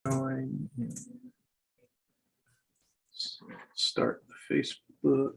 Join. Start the Facebook.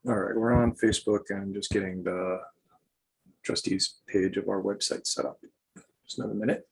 All right, we're on Facebook and just getting the trustees page of our website set up. Just another minute.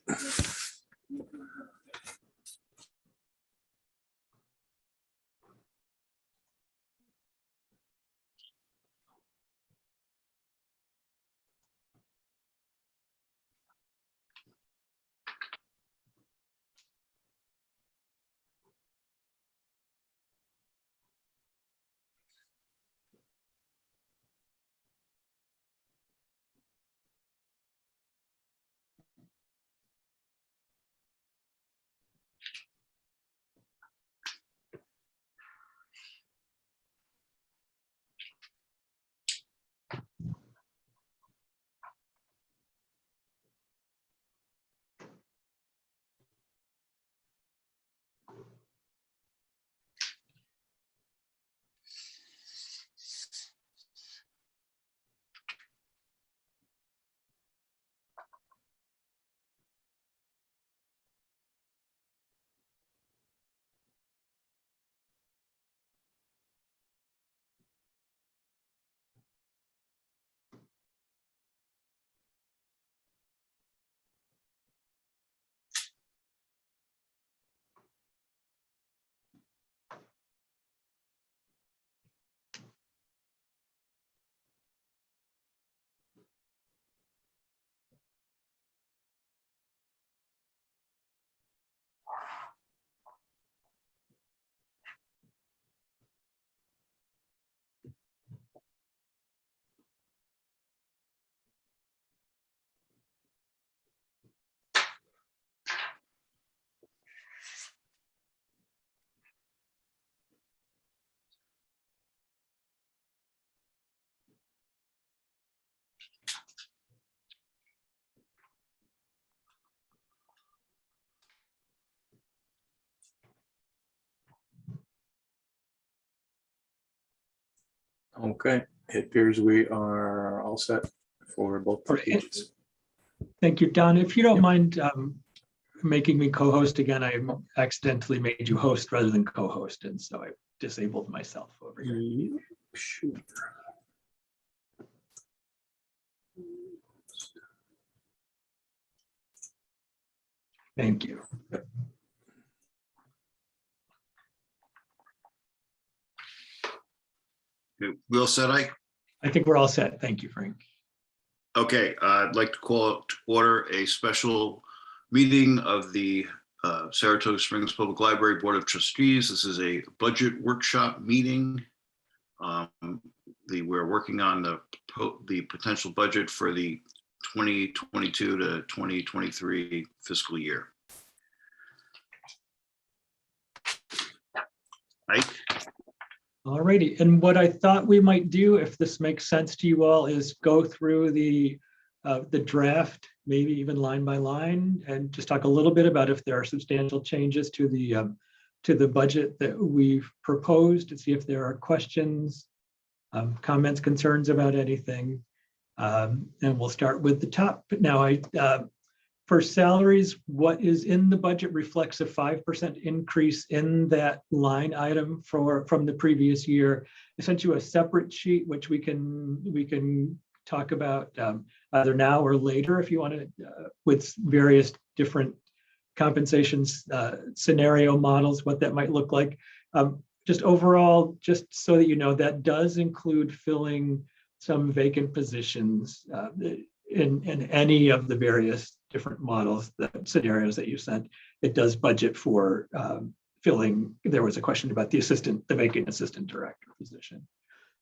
Okay, it appears we are all set for both pages. Thank you, Don. If you don't mind making me co-host again, I accidentally made you host rather than co-host, and so I disabled myself over here. Yep, sure. Thank you. We all set, Ike? I think we're all set. Thank you, Frank. Okay, I'd like to call to order a special meeting of the Saratoga Springs Public Library Board of Trustees. This is a budget workshop meeting. We're working on the potential budget for the 2022 to 2023 fiscal year. Ike? All righty. And what I thought we might do, if this makes sense to you all, is go through the draft, maybe even line by line, and just talk a little bit about if there are substantial changes to the budget that we've proposed, to see if there are questions, comments, concerns about anything. And we'll start with the top. Now, for salaries, what is in the budget reflects a 5% increase in that line item from the previous year. I sent you a separate sheet, which we can talk about either now or later if you want to, with various different compensations scenario models, what that might look like. just overall, just so that you know, that does include filling some vacant positions in any of the various different models, the scenarios that you sent. It does budget for filling. There was a question about the vacant assistant director position.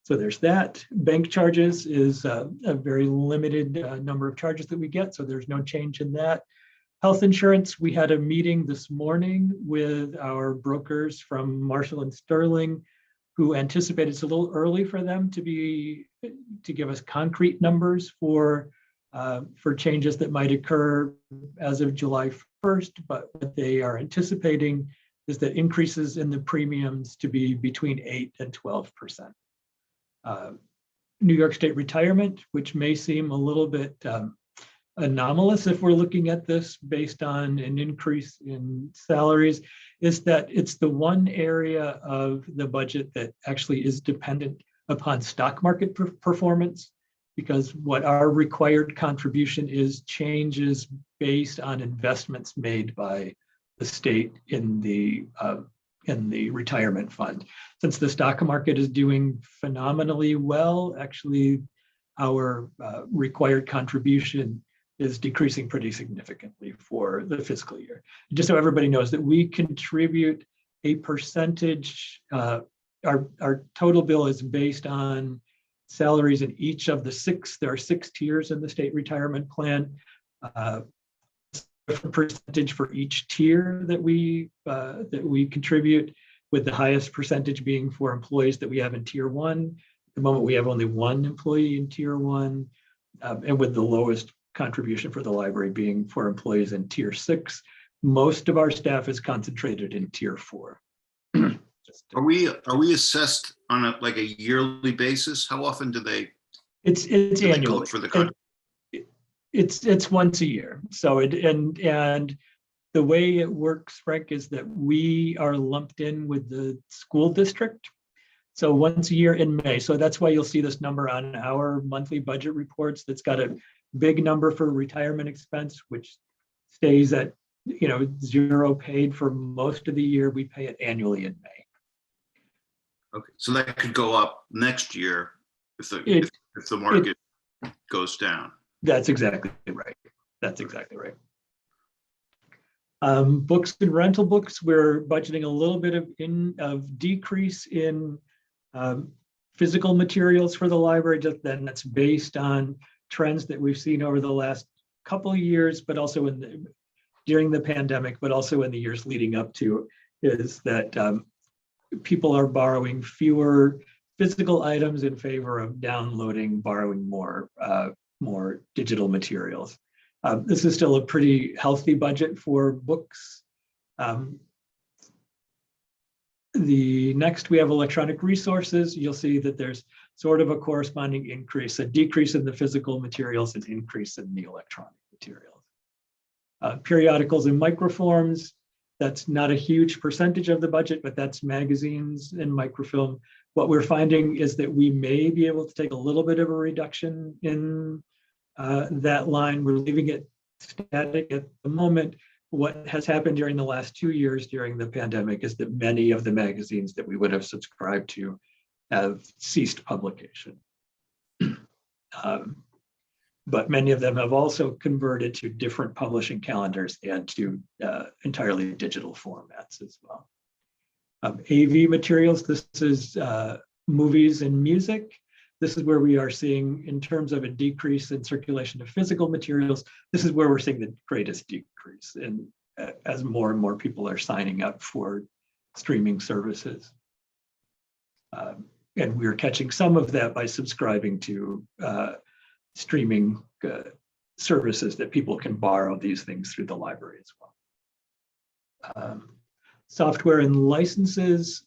So there's that. Bank charges is a very limited number of charges that we get, so there's no change in that. Health insurance, we had a meeting this morning with our brokers from Marshall and Sterling, who anticipated it's a little early for them to give us concrete numbers for changes that might occur as of July 1st, but what they are anticipating is that increases in the premiums to be between 8 and 12%. New York State retirement, which may seem a little bit anomalous if we're looking at this based on an increase in salaries, is that it's the one area of the budget that actually is dependent upon stock market performance, because what our required contribution is changes based on investments made by the state in the retirement fund. Since the stock market is doing phenomenally well, actually our required contribution is decreasing pretty significantly for the fiscal year. Just so everybody knows that we contribute a percentage, our total bill is based on salaries in each of there are 6 tiers in the state retirement plan. Different percentage for each tier that we contribute, with the highest percentage being for employees that we have in tier 1. At the moment, we have only 1 employee in tier 1, and with the lowest contribution for the library being for employees in tier 6. Most of our staff is concentrated in tier 4. Are we assessed on a yearly basis? How often do they? It's annual for the country? It's once a year. So and the way it works, Frank, is that we are lumped in with the school district. So once a year in May. So that's why you'll see this number on our monthly budget reports. That's got a big number for retirement expense, which stays at 0 paid for most of the year. We pay it annually in May. Okay, so that could go up next year if the market goes down. That's exactly right. That's exactly right. Books and rental books, we're budgeting a little bit of decrease in physical materials for the library. Just then, that's based on trends that we've seen over the last couple of years, but also during the pandemic, but also in the years leading up to, is that people are borrowing fewer physical items in favor of borrowing more digital materials. This is still a pretty healthy budget for books. The next, we have electronic resources. You'll see that there's sort of a corresponding increase, a decrease in the physical materials, an increase in the electronic materials. Periodicals and microforms, that's not a huge percentage of the budget, but that's magazines and microfilm. What we're finding is that we may be able to take a little bit of a reduction in that line. We're leaving it static at the moment. What has happened during the last 2 years during the pandemic is that many of the magazines that we would have subscribed to have ceased publication. But many of them have also converted to different publishing calendars and to entirely digital formats as well. AV materials, this is movies and music. This is where we are seeing, in terms of a decrease in circulation of physical materials, this is where we're seeing the greatest decrease in, as more and more people are signing up for streaming services. And we're catching some of that by subscribing to streaming services that people can borrow these things through the library as well. Software and licenses.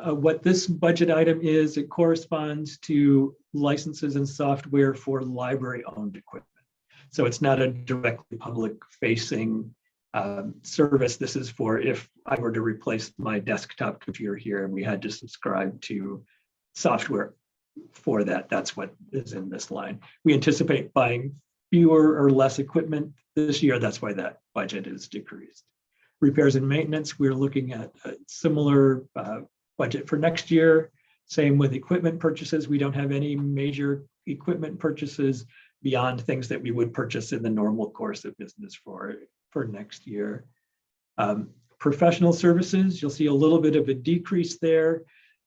What this budget item is, it corresponds to licenses and software for library-owned equipment. So it's not a directly public-facing service. This is for if I were to replace my desktop computer here and we had to subscribe to software for that, that's what is in this line. We anticipate buying fewer or less equipment this year. That's why that budget is decreased. Repairs and maintenance, we're looking at a similar budget for next year. Same with equipment purchases. We don't have any major equipment purchases beyond things that we would purchase in the normal course of business for next year. Professional services, you'll see a little bit of a decrease there.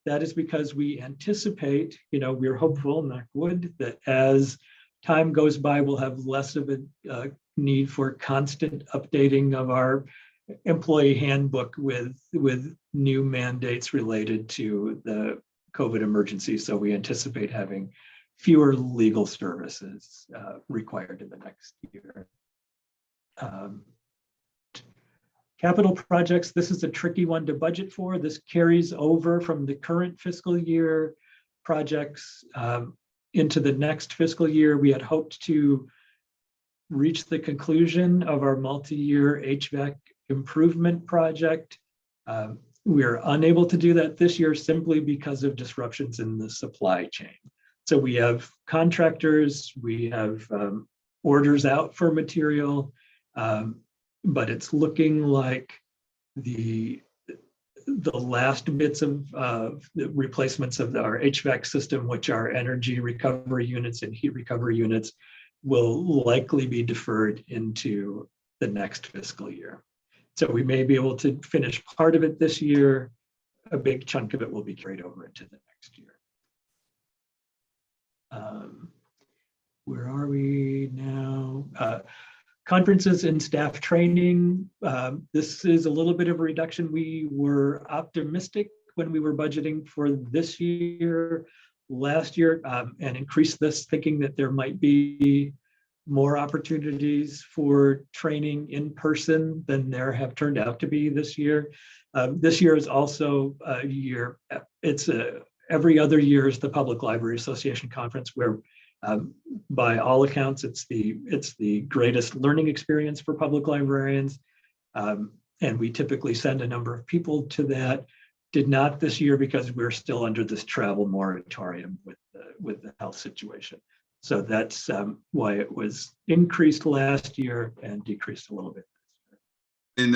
That is because we anticipate, we're hopeful, knock wood, that as time goes by, we'll have less of a need for constant updating of our employee handbook with new mandates related to the COVID emergency. So we anticipate having fewer legal services required in the next year. Capital projects, this is a tricky one to budget for. This carries over from the current fiscal year projects into the next fiscal year. We had hoped to reach the conclusion of our multi-year HVAC improvement project. We are unable to do that this year simply because of disruptions in the supply chain. So we have contractors, we have orders out for material, but it's looking like the last bits of the replacements of our HVAC system, which are energy recovery units and heat recovery units, will likely be deferred into the next fiscal year. So we may be able to finish part of it this year. A big chunk of it will be carried over into the next year. Where are we now? Conferences and staff training. This is a little bit of a reduction. We were optimistic when we were budgeting for this year, last year, and increased this thinking that there might be more opportunities for training in person than there have turned out to be this year. This year is also a year, it's every other year is the Public Library Association Conference, where by all accounts, it's the greatest learning experience for public librarians. And we typically send a number of people to that. Did not this year because we're still under this travel moratorium with the health situation. So that's why it was increased last year and decreased a little bit this year.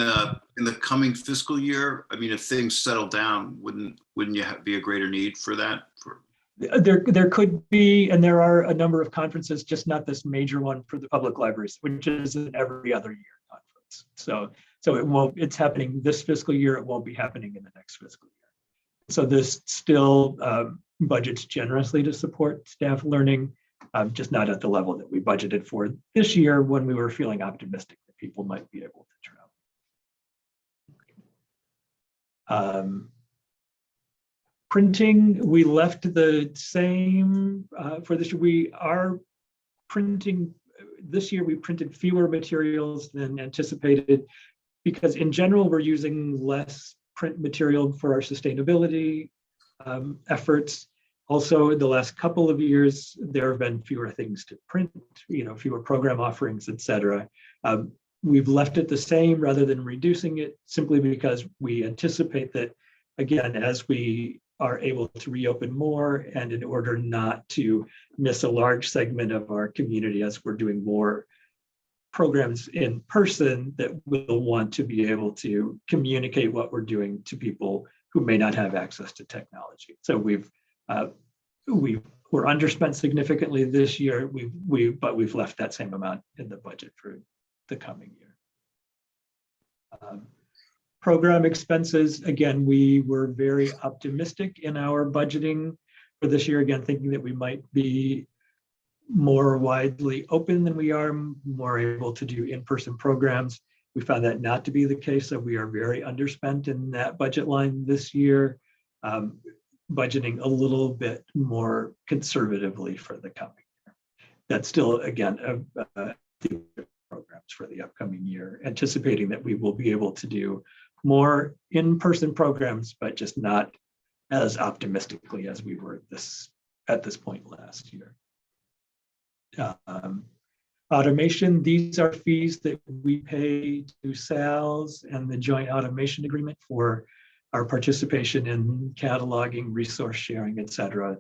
In the coming fiscal year, I mean, if things settle down, wouldn't you be a greater need for that? There could be, and there are a number of conferences, just not this major one for the public libraries, which is an every other year conference. So it won't, it's happening this fiscal year, it won't be happening in the next fiscal year. So this still budgets generously to support staff learning, just not at the level that we budgeted for this year when we were feeling optimistic that people might be able to travel. Printing, we left the same for this year. We are printing, this year we printed fewer materials than anticipated because in general, we're using less print material for our sustainability efforts. Also, the last couple of years, there have been fewer things to print, fewer program offerings, et cetera. We've left it the same rather than reducing it simply because we anticipate that, again, as we are able to reopen more and in order not to miss a large segment of our community as we're doing more programs in person, that we'll want to be able to communicate what we're doing to people who may not have access to technology. So we're underspent significantly this year, but we've left that same amount in the budget for the coming year. Program expenses, again, we were very optimistic in our budgeting for this year, again, thinking that we might be more widely open than we are, more able to do in-person programs. We found that not to be the case, so we are very underspent in that budget line this year, budgeting a little bit more conservatively for the coming year. That's still, again, programs for the upcoming year, anticipating that we will be able to do more in-person programs, but just not as optimistically as we were at this point last year. Automation, these are fees that we pay to SALS and the Joint Automation Agreement for our participation in cataloging, resource sharing, et cetera.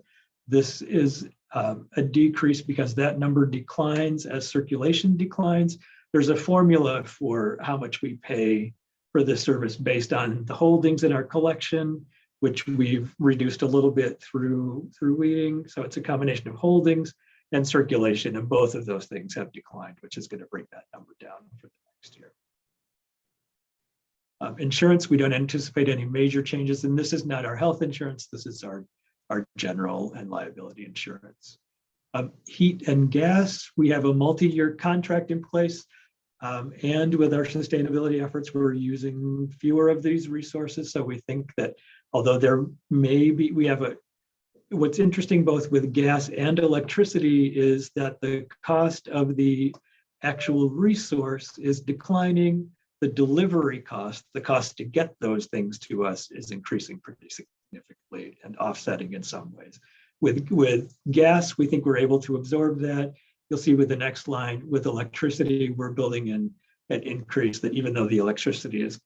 This is a decrease because that number declines as circulation declines. There's a formula for how much we pay for this service based on the holdings in our collection, which we've reduced a little bit through weeding. So it's a combination of holdings and circulation, and both of those things have declined, which is going to bring that number down for the next year. Insurance, we don't anticipate any major changes, and this is not our health insurance. This is our general and liability insurance. Heat and gas, we have a multi-year contract in place, and with our sustainability efforts, we're using fewer of these resources. So we think that although there may be, what's interesting both with gas and electricity is that the cost of the actual resource is declining. The delivery cost, the cost to get those things to us, is increasing pretty significantly and offsetting in some ways. With gas, we think we're able to absorb that. You'll see with the next line, with electricity, we're building in an increase that even though the electricity is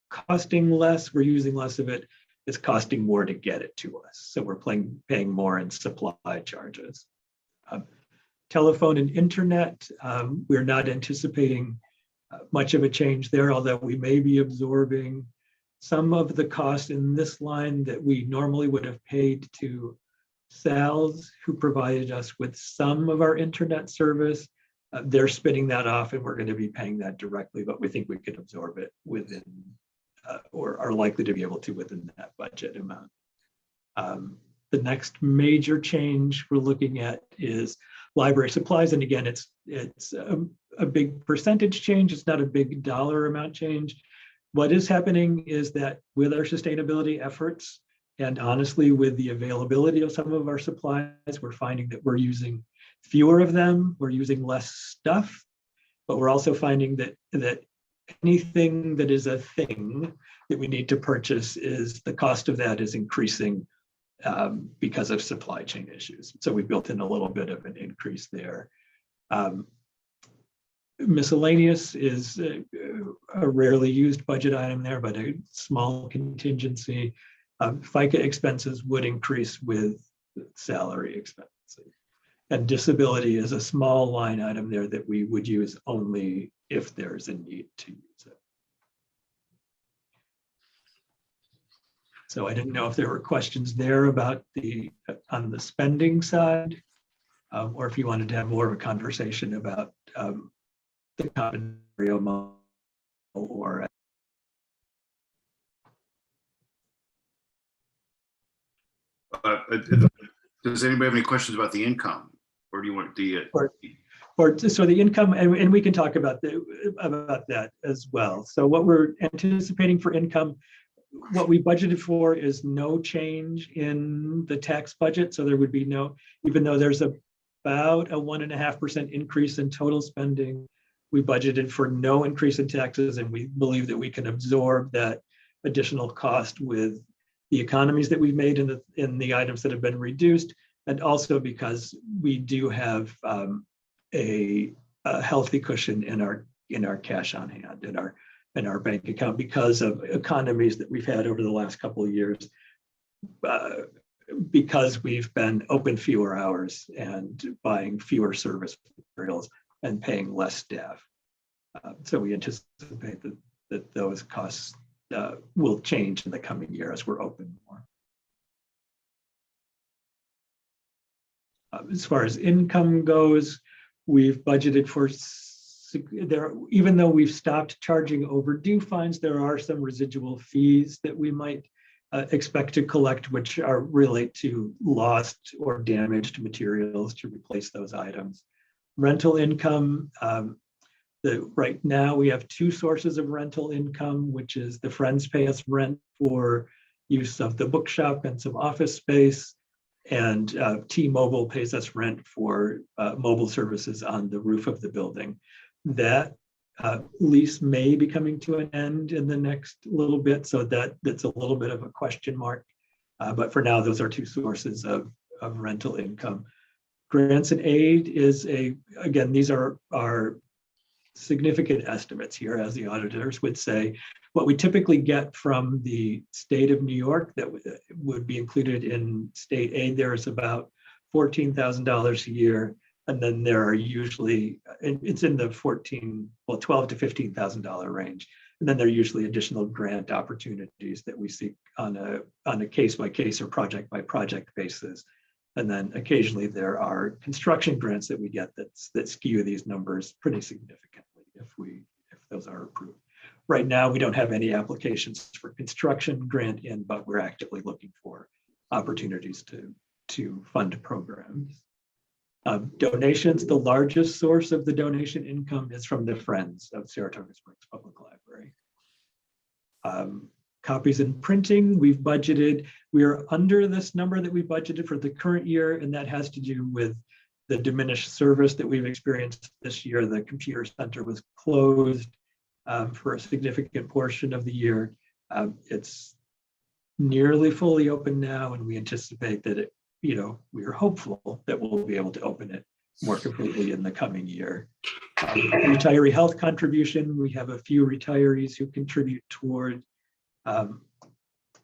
costing less, we're using less of it, it's costing more to get it to us. So we're paying more in supply charges. Telephone and internet, we're not anticipating much of a change there, although we may be absorbing some of the cost in this line that we normally would have paid to Sal's, who provided us with some of our internet service. They're spinning that off and we're going to be paying that directly, but we think we could absorb it within, or are likely to be able to within that budget amount. The next major change we're looking at is library supplies. And again, it's a big percentage change. It's not a big dollar amount change. What is happening is that with our sustainability efforts, and honestly, with the availability of some of our supplies, we're finding that we're using fewer of them, we're using less stuff, but we're also finding that anything that is a thing that we need to purchase, is the cost of that is increasing because of supply chain issues. So we built in a little bit of an increase there. Miscellaneous is a rarely used budget item there, but a small contingency. FICA expenses would increase with salary expenses. And disability is a small line item there that we would use only if there's a need to use it. So I didn't know if there were questions there about on the spending side, or if you wanted to have more of a conversation about the combinatorial model or does anybody have any questions about the income, or do you want the so the income, and we can talk about that as well. So what we're anticipating for income, what we budgeted for is no change in the tax budget. So there would be no, even though there's about a 1.5% increase in total spending, we budgeted for no increase in taxes, and we believe that we can absorb that additional cost with the economies that we've made in the items that have been reduced, and also because we do have a healthy cushion in our cash on hand, in our bank account, because of economies that we've had over the last couple of years, because we've been open fewer hours and buying fewer service materials and paying less staff. So we anticipate that those costs will change in the coming year as we're open more. As far as income goes, we've budgeted for there, even though we've stopped charging overdue fines, there are some residual fees that we might expect to collect, which are relate to lost or damaged materials to replace those items. Rental income, right now we have two sources of rental income, which is the Friends pay us rent for use of the bookshop and some office space, and T-Mobile pays us rent for mobile services on the roof of the building. That lease may be coming to an end in the next little bit, so that's a little bit of a question mark. But for now, those are two sources of rental income. Grants and aid is again, these are significant estimates here, as the auditors would say. What we typically get from the state of New York that would be included in state aid, there is about $14,000 a year. And then there are usually, it's in the $12,000 to $15,000 range. And then there are usually additional grant opportunities that we seek on a case by case or project by project basis. And then occasionally there are construction grants that we get that skew these numbers pretty significantly if those are approved. Right now, we don't have any applications for construction grant in, but we're actively looking for opportunities to fund programs. Donations, the largest source of the donation income is from the Friends of Saratoga Springs Public Library. Copies and printing, we've budgeted, we are under this number that we budgeted for the current year, and that has to do with the diminished service that we've experienced this year. The computer center was closed for a significant portion of the year. It's nearly fully open now, and we anticipate that we are hopeful that we'll be able to open it more completely in the coming year. Retiree health contribution, we have a few retirees who contribute toward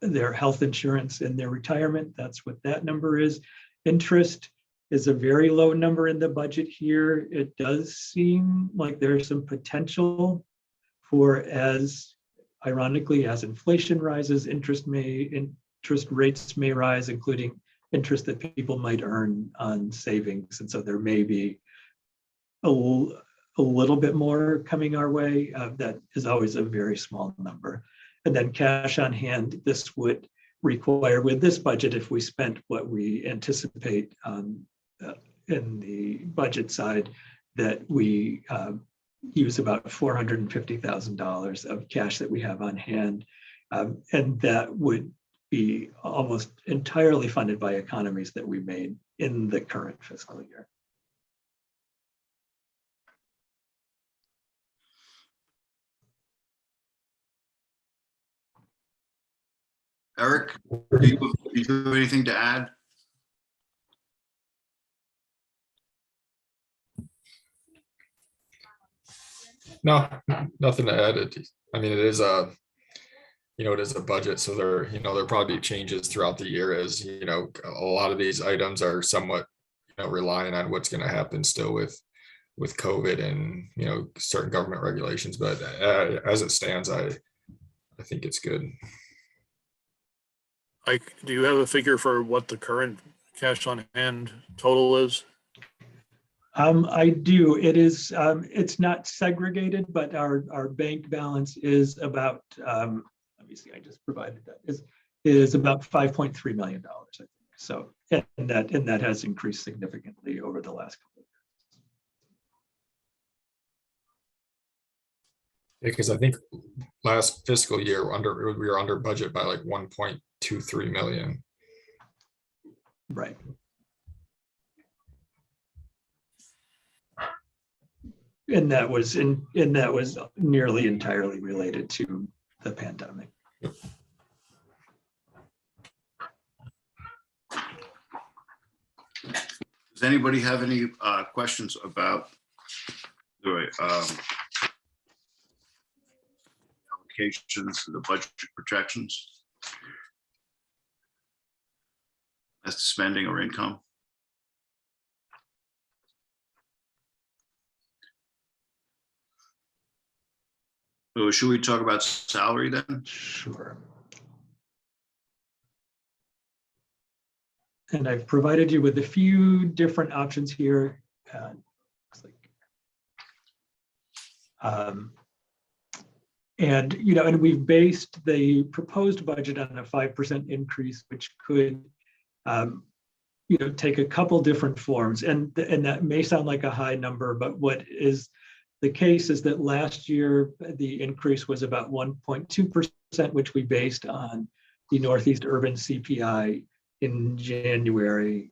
their health insurance in their retirement. That's what that number is. Interest is a very low number in the budget here. It does seem like there's some potential for, ironically, as inflation rises, interest rates may rise, including interest that people might earn on savings. And so there may be a little bit more coming our way. That is always a very small number. And then cash on hand, this would require, with this budget, if we spent what we anticipate in the budget side, that we use about $450,000 of cash that we have on hand. And that would be almost entirely funded by economies that we made in the current fiscal year. Eric, do you have anything to add? No, nothing to add. I mean, it is a budget, so there'll probably be changes throughout the year as, a lot of these items are somewhat, relying on what's going to happen still with COVID and, certain government regulations. But as it stands, I think it's good. Do you have a figure for what the current cash on hand total is? I do. It is. It's not segregated, but our bank balance is about. Let me see. I just provided that is about $5.3 million. I think so, and that has increased significantly over the last couple of Yeah, because I think last fiscal year we were under budget by like 1.23 million. Right. And that was nearly entirely related to the pandemic. Does anybody have any questions about the allocations, the budget projections as to spending or income? So should we talk about salary then? Sure. And I've provided you with a few different options here. And we've based the proposed budget on a 5% increase, which could, take a couple different forms. And that may sound like a high number, but what is the case is that last year, the increase was about 1.2%, which we based on the Northeast Urban CPI in January,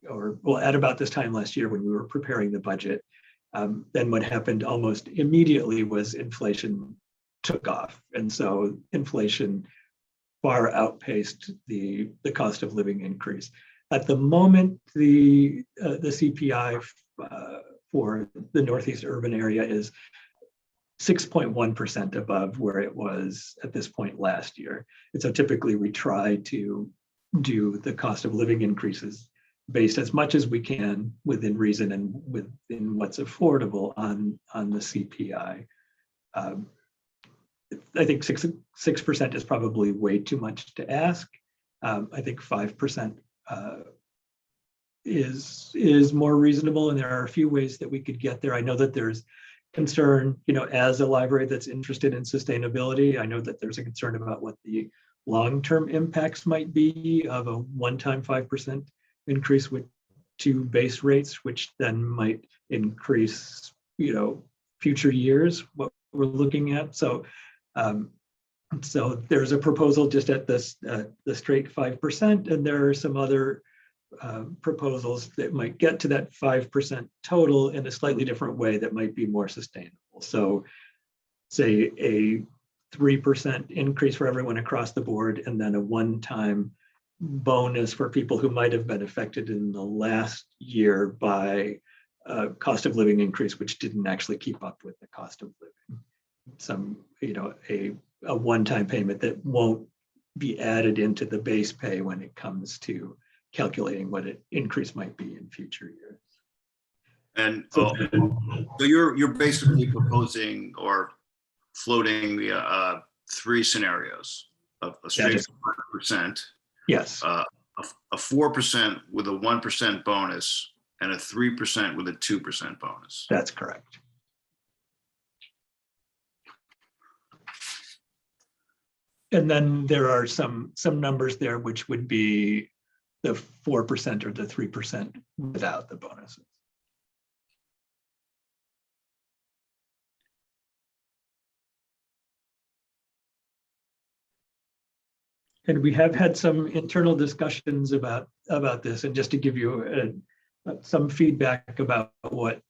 at about this time last year when we were preparing the budget. Then what happened almost immediately was inflation took off. And so inflation far outpaced the cost of living increase. At the moment, the CPI for the Northeast urban area is 6.1% above where it was at this point last year. And so typically we try to do the cost of living increases based as much as we can within reason and within what's affordable on the CPI. I think 6% is probably way too much to ask. I think 5% is more reasonable, and there are a few ways that we could get there. I know that there's concern, as a library that's interested in sustainability, I know that there's a concern about what the long-term impacts might be of a one-time 5% increase with two base rates, which then might increase, future years, what we're looking at. So there's a proposal just at this the straight 5%, and there are some other proposals that might get to that 5% total in a slightly different way that might be more sustainable. So say a 3% increase for everyone across the board, and then a one-time bonus for people who might have been affected in the last year by a cost of living increase, which didn't actually keep up with the cost of living. Some, a one-time payment that won't be added into the base pay when it comes to calculating what an increase might be in future years. And so you're basically proposing or floating the three scenarios of a straight 5%, Yes, a 4% with a 1% bonus, and a 3% with a 2% bonus. that's correct. And then there are some numbers there which would be the 4% or the 3% without the bonuses. And we have had some internal discussions about this, and just to give you some feedback about what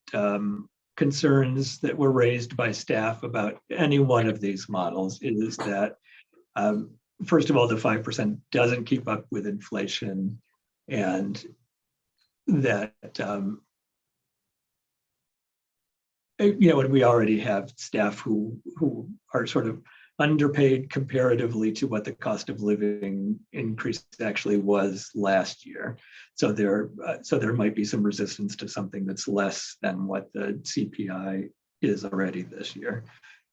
concerns that were raised by staff about any one of these models is that, first of all, the 5% doesn't keep up with inflation, and that, and we already have staff who are sort of underpaid comparatively to what the cost of living increase actually was last year. So there might be some resistance to something that's less than what the CPI is already this year.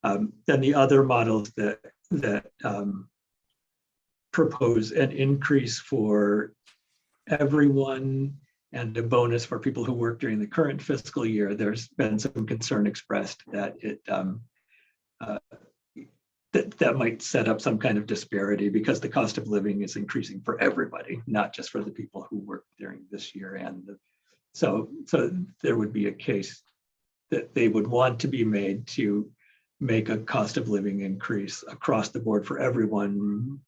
Then the other models that propose an increase for everyone and a bonus for people who work during the current fiscal year, there's been some concern expressed that that might set up some kind of disparity because the cost of living is increasing for everybody, not just for the people who work during this year. And so there would be a case that they would want to be made to make a cost of living increase across the board for everyone,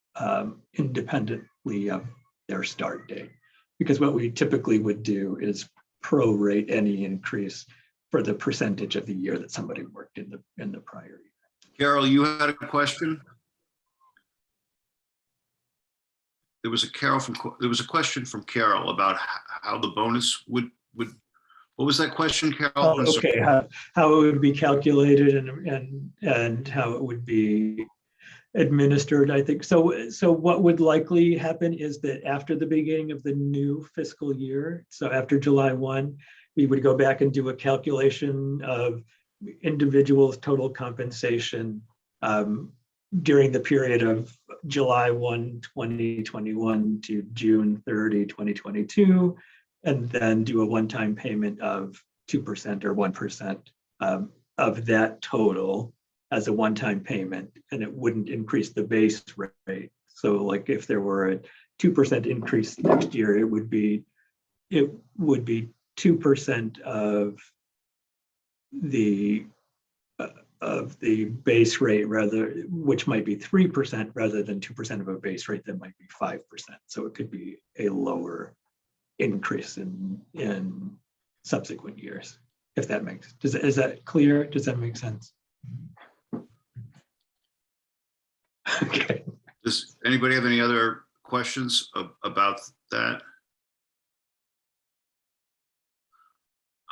independently of their start date. Because what we typically would do is prorate any increase for the percentage of the year that somebody worked in the prior year. Carol, you had a question? There was a question from Carol about how the bonus would, what was that question, Carol? Oh, okay, how it would be calculated and how it would be administered, I think. So what would likely happen is that after the beginning of the new fiscal year, so after July 1, we would go back and do a calculation of individuals' total compensation during the period of July 1, 2021 to June 30, 2022, and then do a one-time payment of 2% or 1% of that total as a one-time payment, and it wouldn't increase the base rate. So like if there were a 2% increase next year, it would be 2% of the base rate, which might be 3% rather than 2% of a base rate that might be 5%. So it could be a lower increase in subsequent years, if that makes, is that clear? Does that make sense? Okay. Does anybody have any other questions about that?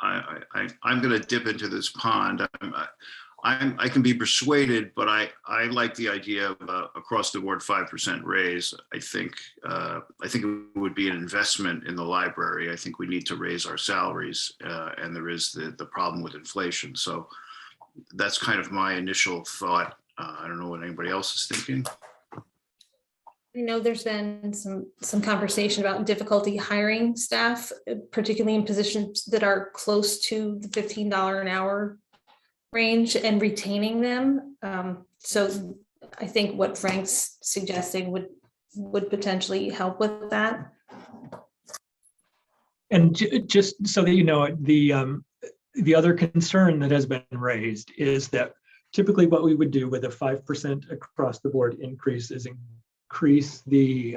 I'm going to dip into this pond. I can be persuaded, but I like the idea of across the board 5% raise. I think it would be an investment in the library. I think we need to raise our salaries, and there is the problem with inflation. So that's kind of my initial thought I don't know what anybody else is thinking. I know there's been some conversation about difficulty hiring staff, particularly in positions that are close to the $15 an hour range and retaining them. So I think what Frank's suggesting would potentially help with that. And just so that you know, the other concern that has been raised is that typically what we would do with a 5% across the board increase is increase the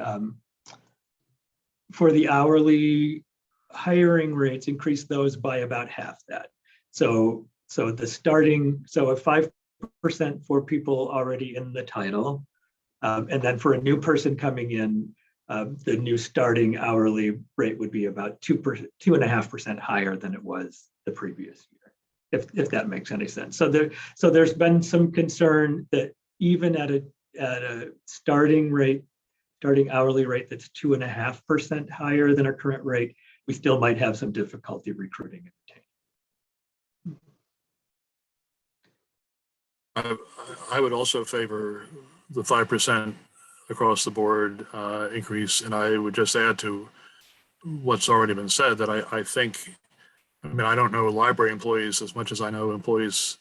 for the hourly hiring rates, increase those by about half that. So the starting, so a 5% for people already in the title, and then for a new person coming in, the new starting hourly rate would be about 2.5% higher than it was the previous year, if that makes any sense. So there's been some concern that even at a starting hourly rate that's 2.5% higher than our current rate, we still might have some difficulty recruiting and retaining. I would also favor the 5% across the board increase. And I would just add to what's already been said that I think, I mean, I don't know library employees as much as I know employees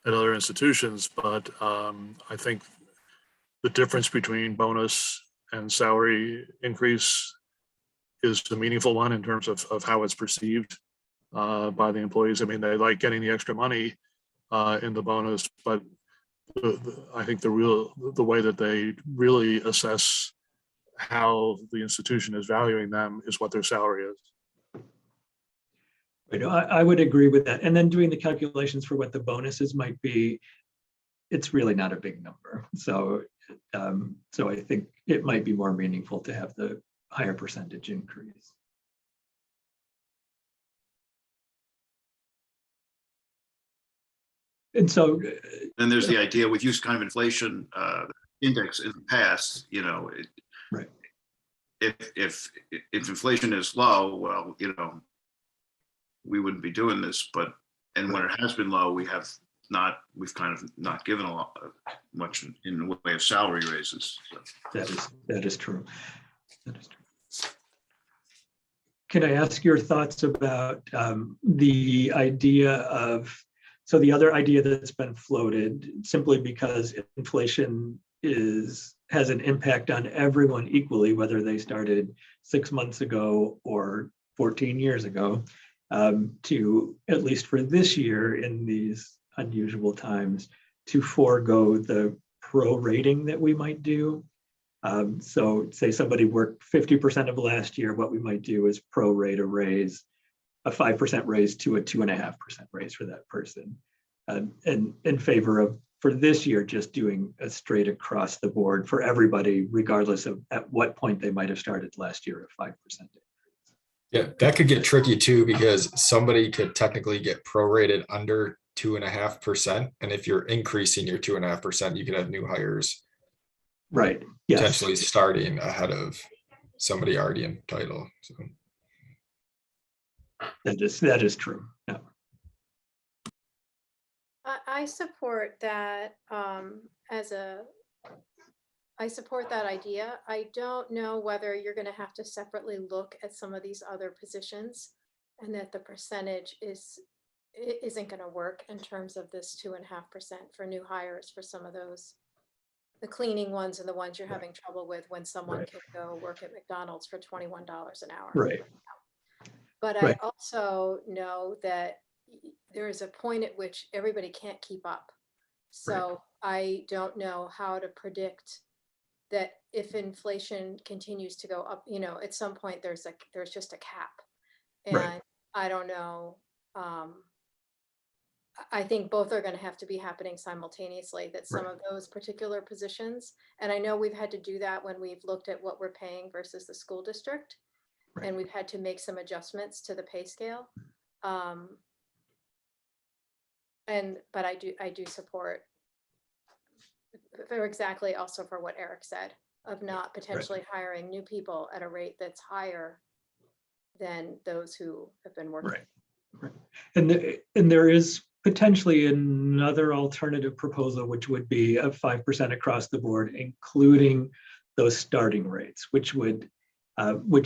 at other institutions, but I think the difference between bonus and salary increase is a meaningful one in terms of how it's perceived by the employees. I mean, they like getting the extra money in the bonus, but I think the way that they really assess how the institution is valuing them is what their salary is. Right, I would agree with that. And then doing the calculations for what the bonuses might be, it's really not a big number. So I think it might be more meaningful to have the higher percentage increase. And so Then there's the idea we've used kind of inflation index in the past, you know, right. If inflation is low, well, you know, we wouldn't be doing this, but when it has been low, we've kind of not given a lot much in the way of salary raises. So. That is true. That is true. Can I ask your thoughts about the idea of, so the other idea that's been floated, simply because inflation has an impact on everyone equally, whether they started 6 months ago or 14 years ago, to, at least for this year in these unusual times, to forego the prorating that we might do. So say somebody worked 50% of last year, what we might do is prorate a raise, a 5% raise to a 2.5% raise for that person. And in favor of, for this year, just doing a straight across the board for everybody, regardless of at what point they might have started last year, a 5%. Yeah, that could get tricky too, because somebody could technically get prorated under 2.5%. And if you're increasing your 2.5%, you could have new hires Right. Yes. potentially starting ahead of somebody already in title. So. That is true. Yeah. I support that I support that idea. I don't know whether you're going to have to separately look at some of these other positions, and that the percentage isn't going to work in terms of this 2.5% for new hires for some of those, the cleaning ones and the ones you're having trouble with when someone can go work at McDonald's for $21 an hour. Right. But Right. I also know that there is a point at which everybody can't keep up. So I don't know how to predict that if inflation continues to go up, you know, at some point there's just a cap. And Right. I don't know. I think both are going to have to be happening simultaneously, that some of those particular positions, and I know we've had to do that when we've looked at what we're paying versus the school district. Right. And we've had to make some adjustments to the pay scale. But I do support for exactly also for what Eric said, of not potentially hiring new people at a rate that's higher than those who have been working. Right. And there is potentially another alternative proposal, which would be a 5% across the board, including those starting rates, which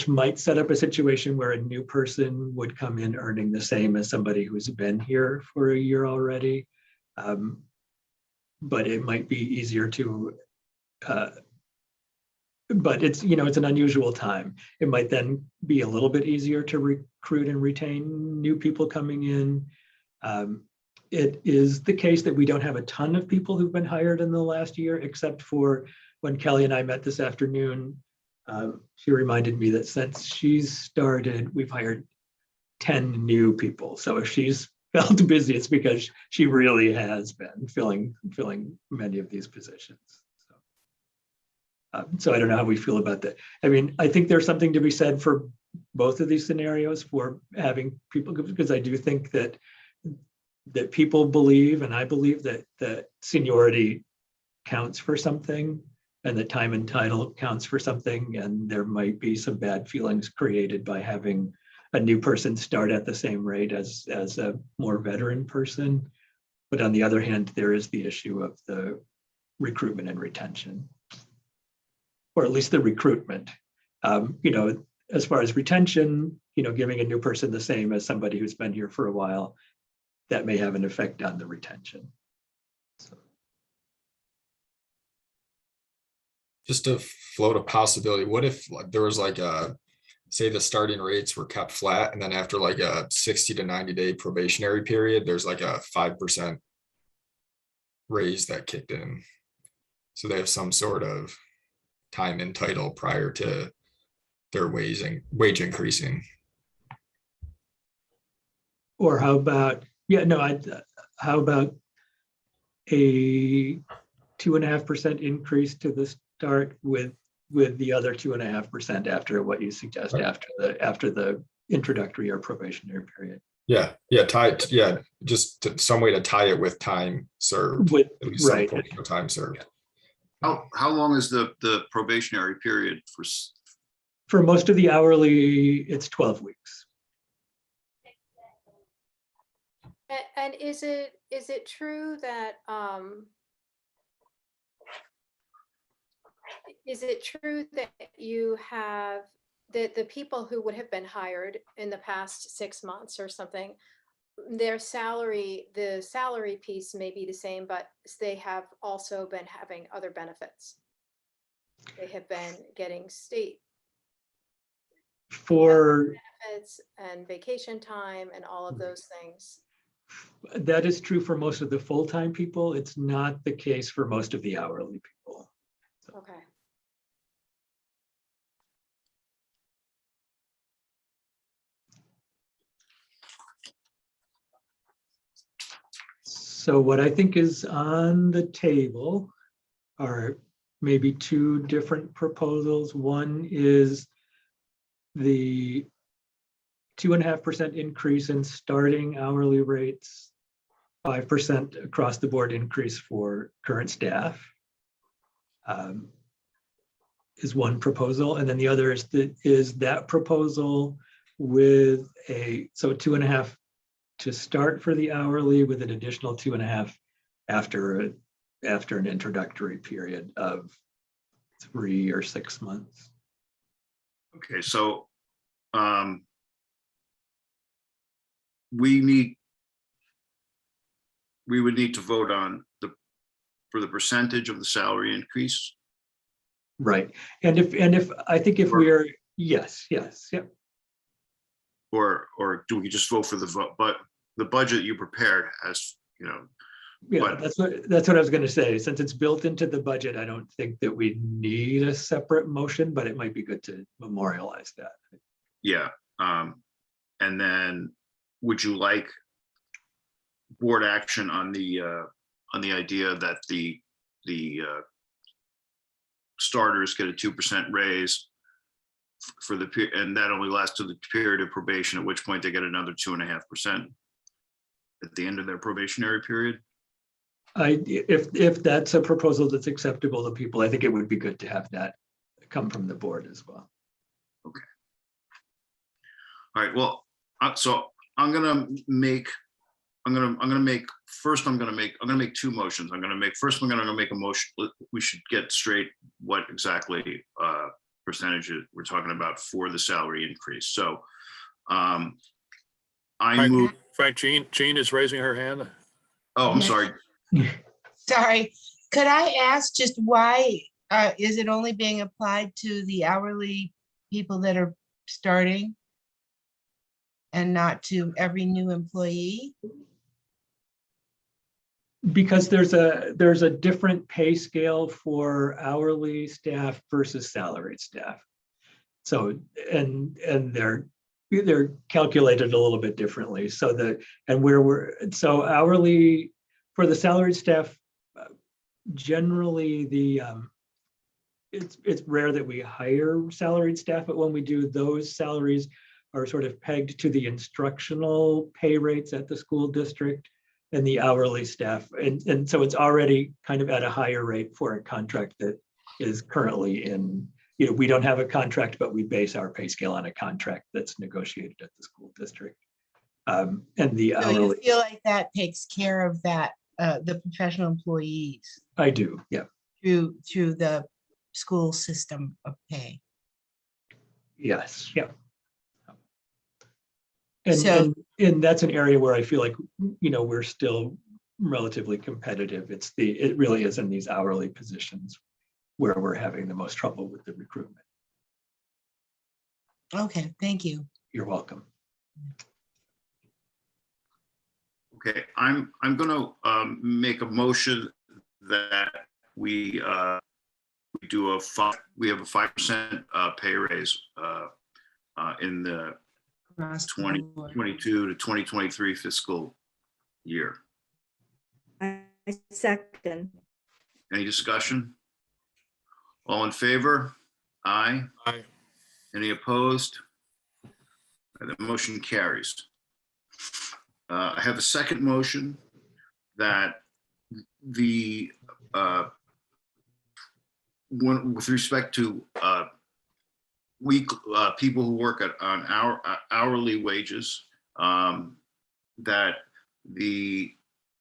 might set up a situation where a new person would come in earning the same as somebody who's been here for a year already. But it might be easier to, but it's an unusual time. It might then be a little bit easier to recruit and retain new people coming in. It is the case that we don't have a ton of people who've been hired in the last year, except for when Kelly and I met this afternoon. She reminded me that since she's started, we've hired 10 new people. So if she's felt busy, it's because she really has been filling many of these positions. So I don't know how we feel about that. I mean, I think there's something to be said for both of these scenarios for having people, because I do think that people believe, and I believe that seniority counts for something, and that time and title counts for something, and there might be some bad feelings created by having a new person start at the same rate as a more veteran person. But on the other hand, there is the issue of the recruitment and retention, or at least the recruitment. As far as retention, giving a new person the same as somebody who's been here for a while, that may have an effect on the retention. So. Just to float a possibility, what if there was like say the starting rates were kept flat, and then after like a 60 to 90 day probationary period, there's like a 5% raise that kicked in. So they have some sort of time and title prior to their wage increasing. Or how about, how about a 2.5% increase to the start with the other 2.5% after what you suggest, Right. after the introductory or probationary period. Just some way to tie it with time served. With, at least some right. portion of time served. How long is the probationary period for? For most of the hourly, it's 12 weeks. And is it true that you have the people who would have been hired in the past 6 months or something, the salary piece may be the same, but they have also been having other benefits. They have been getting state benefits and vacation time and all of those things. That is true for most of the full-time people. It's not the case for most of the hourly people. Okay. So what I think is on the table are maybe two different proposals. One is the 2.5% increase in starting hourly rates, 5% across the board increase for current staff, is one proposal. And then the other is that proposal with 2.5 to start for the hourly, with an additional 2.5 after an introductory period of 3 or 6 months. Okay, so we would need to vote on for the percentage of the salary increase. Right. And if I think if we're, yes, yep. Or do we just vote for the vote? But the budget you prepared has, Yeah, but- that's what I was going to say. Since it's built into the budget, I don't think that we need a separate motion, but it might be good to memorialize that. Yeah. And then would you like board action on the idea that the starters get a 2% raise for the period, and that only lasts to the period of probation, at which point they get another 2.5% at the end of their probationary period? If that's a proposal that's acceptable to people, I think it would be good to have that come from the board as well. Okay. All right, well, so I'm gonna make I'm gonna make two motions. I'm gonna make a motion. We should get straight what exactly percentage we're talking about for the salary increase. So I move, Frank, Jean is raising her hand. oh, I'm Yes. sorry. Sorry, could I ask just why is it only being applied to the hourly people that are starting? And not to every new employee? Because there's a different pay scale for hourly staff versus salaried staff. So, and they're calculated a little bit differently. So so hourly, for the salaried staff, generally it's rare that we hire salaried staff, but when we do, those salaries are sort of pegged to the instructional pay rates at the school district and the hourly staff. And so it's already kind of at a higher rate for a contract that is currently in, we don't have a contract, but we base our pay scale on a contract that's negotiated at the school district. And the So you hourly, feel like that takes care of that, the professional employees I do, yeah. through the school system of pay? Yes, yeah. So- And that's an area where I feel like, we're still relatively competitive. It really is in these hourly positions where we're having the most trouble with the recruitment. Okay, thank you. You're welcome. Okay, I'm gonna make a motion that we do we have a 5% pay raise in the Across the board. 2022 to 2023 fiscal year. I second. Any discussion? All in favor? Aye. Aye. Any opposed? The motion carries. I have a second motion that the with respect to people who work on hourly wages, that the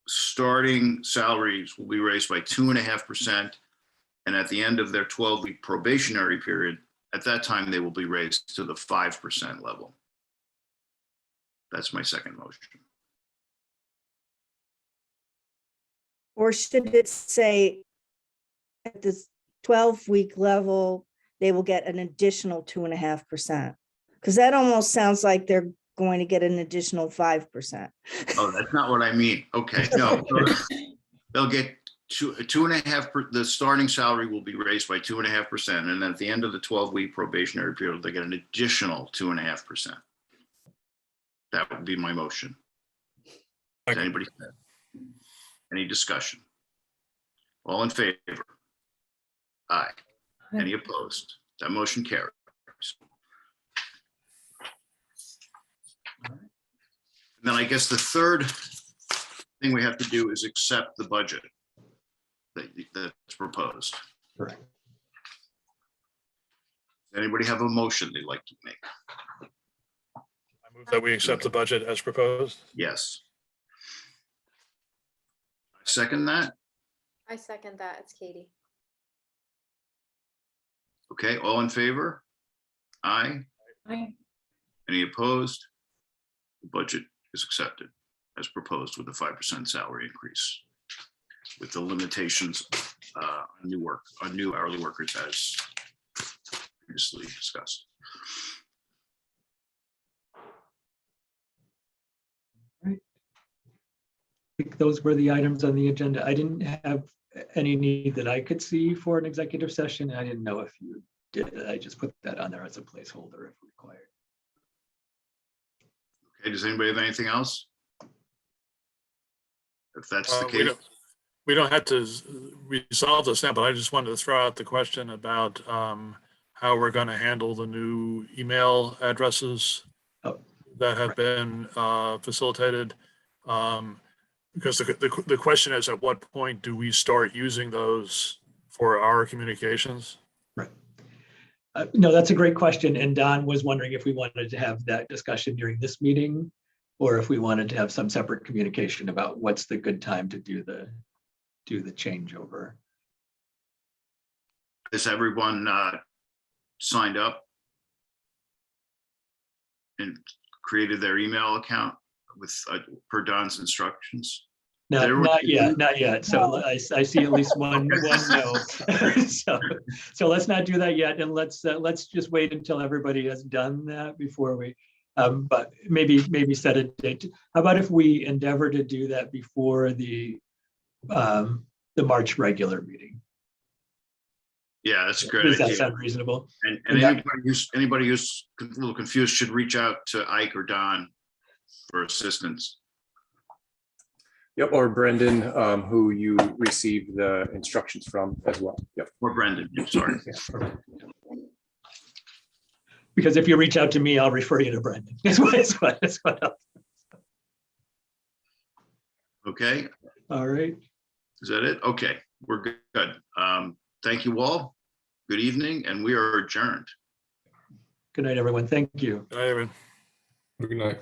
starting salaries will be raised by 2.5%, and at the end of their 12-week probationary period, at that time they will be raised to the 5% level. That's my second motion. Or should it say at this 12-week level, they will get an additional 2.5%? Because that almost sounds like they're going to get an additional 5%. Oh, that's not what I mean. Okay, no. They'll get 2.5%. The starting salary will be raised by 2.5%. And then at the end of the 12-week probationary period, they get an additional 2.5%. That would be my motion. Does anybody? Any discussion? All in favor? Aye. Any opposed? That motion carries. And then I guess the third thing we have to do is accept the budget that's proposed. Correct. Does anybody have a motion they'd like to make? I move that we accept the budget as proposed. Yes. Second that. I second that. It's Katie. Okay, all in favor? Aye. Aye. Any opposed? The budget is accepted as proposed with a 5% salary increase, with the limitations on new hourly workers as previously discussed. I think those were the items on the agenda. I didn't have any need that I could see for an executive session. I didn't know if you did. I just put that on there as a placeholder if required. Okay, does anybody have anything else? If that's the case, We don't have to resolve this now, but I just wanted to throw out the question about how we're going to handle the new email addresses Oh, that have been facilitated. Because the question is, at what point do we start using those for our communications? right. No, that's a great question. And Don was wondering if we wanted to have that discussion during this meeting. or if we wanted to have some separate communication about what's the good time to do the changeover. Has everyone signed up and created their email account with per Don's instructions? There were- Not yet. So I see at least one no. So let's not do that yet, and let's just wait until everybody has done that before we, but maybe set a date. How about if we endeavor to do that before the March regular meeting? Yeah, that's a good Does that idea. sound reasonable? And and that- anybody who's a little confused should reach out to Ike or Don for assistance. Yep, or Brendan, who you received the instructions from as well. Yep. Or Brendan, I'm sorry. Because if you reach out to me, I'll refer you to Brendan. That's what I'll- Okay, All right. is that it? Okay, we're good. Thank you all. Good evening, and we are adjourned. Good night, everyone. Thank you. Hi, Aaron. Good night.